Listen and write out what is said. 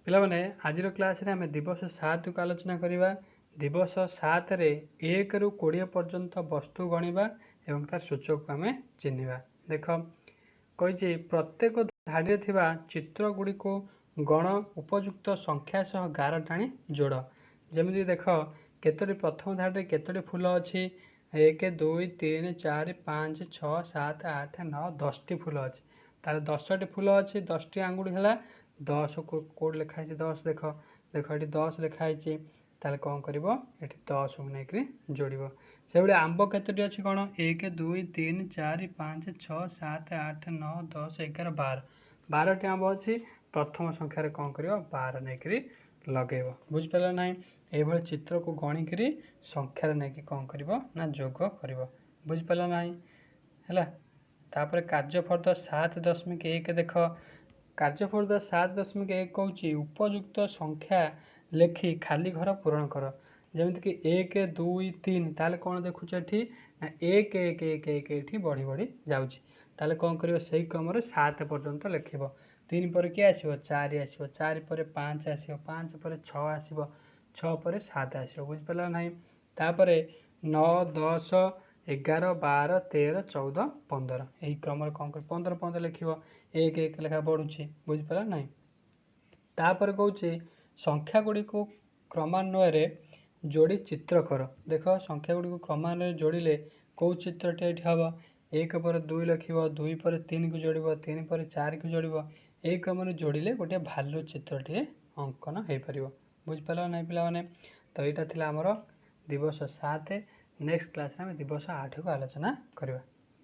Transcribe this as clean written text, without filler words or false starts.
ପିଲାମାନେ ଆଜିର କ୍ଲାସରେ ଆମେ ଦିବସ 7 କୁ ଆଲୋଚନା କରିବା। ଦିବସ 7 ରେ 1 ରୁ 20 ପର୍ଯ୍ୟନ୍ତ ବସ୍ତୁ ଗଣିବା ଏବଂ ତାର ସୂଚକକୁ ଆମେ ଚିହ୍ନିବା। ଦେଖ କହିଛି ପ୍ରତ୍ୟେକ ଧାଡ଼ିରେ ଥିବା ଚିତ୍ର ଗୁଡ଼ିକୁ ଗଣ ଉପଯୁକ୍ତ ସଂଖ୍ୟା ସହ ଗାର ଟାଣି ଯୋଡ଼। ଯେମିତି ଦେଖ କେତୋଟି ପ୍ରଥମ ଧାଡ଼ିରେ କେତୋଟି ଫୁଲ ଅଛି, 1 2 3 4 5 6 7 8 9 10ଟି ଫୁଲ ଅଛି। ତାହେଲେ 10ଟି ଫୁଲ ଅଛି, 10ଟି ଆଙ୍ଗୁଠି ହେଲା 10 କୋଉଠି ଲେଖା ହେଇଛି 10 ଦେଖ ଏଠି 10 ଲେଖା ହେଇଛି। ତାହେଲେ କ'ଣ କରିବ ଏଠି 10କୁ ନେଇକରି ଯୋଡ଼ିବ। ସେଭଳି ଆମ୍ବ କେତୋଟି ଅଛି କ'ଣ 1 2 3 4 5 6 7 8 9 10 11 12 12ଟି ଆମ୍ବ ଅଛି। ପ୍ରଥମ ସଂଖ୍ୟାରେ କ'ଣ କରିବ 12 ନେଇକରି ଲଗେଇବ। ବୁଝିପାରିଲ ନାହିଁ? ଏଇଭଳି ଚିତ୍ରକୁ ଗଣିକିରି ସଂଖ୍ୟାରେ ନେଇକି କ'ଣ କରିବ ନା ଯୋଗ କରିବ। ବୁଝିପାରିଲ ନାହିଁ? ହେଲା। ତାପରେ କାର୍ଯ୍ୟଫଳ 7.1 ଦେଖ କାର୍ଯ୍ୟଫଳ 7.1 କହୁଛି ଉପଯୁକ୍ତ ସଂଖ୍ୟା ଲେଖି ଖାଲି ଘର ପୂରଣ କର। ଯେମିତିକି 1 2 3 ତାହେଲେ କ'ଣ ଦେଖୁଛ ଏଠି ନା 1 1 1 1 ଏଠି ବଢ଼ି ବଢ଼ି ଯାଉଛି। ତାହେଲେ କ'ଣ କରିବ ସେଇ କ୍ରମରେ 7 ପର୍ଯ୍ୟନ୍ତ ଲେଖିବ। 3 ପରେ କିଏ ଆସିବ 4 ଆସିବ, 4 ପରେ 5 ଆସିବ, 5 ପରେ 6 ଆସିବ, 6 ପରେ 7 ଆସିବ। ବୁଝିପାରିଲ ନାହିଁ? ତାପରେ 9 10 11 12 13 14 15 ଏହି କ୍ରମରେ କ'ଣ କରିବ 15 15 ଲେଖିବ। 1 1 ଲେଖା ବଢ଼ୁଛି। ବୁଝିପାରିଲ ନାହିଁ? ତାପରେ କହୁଛି ସଂଖ୍ୟା ଗୁଡ଼ିକୁ କ୍ରମାନ୍ୱୟରେ ଯୋଡ଼ି ଚିତ୍ର କର। ଦେଖ ସଂଖ୍ୟା ଗୁଡ଼ିକୁ କ୍ରମାନ୍ୱୟରେ ଯୋଡ଼ିଲେ କେଉଁ ଚିତ୍ରଟି ଏଠି ହେବ 1 ପରେ 2 ଲେଖିବ, 2 ପରେ 3କୁ ଯୋଡ଼ିବ, 3 ପରେ 4କୁ ଯୋଡ଼ିବ। ଏହି କ୍ରମରେ ଯୋଡ଼ିଲେ ଗୋଟିଏ ଭାଲୁ ଚିତ୍ରଟିଏ ଅଙ୍କନ ହୋଇପାରିବ। ବୁଝିପାରିଲ ନାହିଁ ପିଲାମାନେ? ତ ଏଇଟା ଥିଲା ଆମର ଦିବସ 7। ନେକ୍ସଟ କ୍ଲାସରେ ଆମେ ଦିବସ 8କୁ ଆଲୋଚନା କରିବା।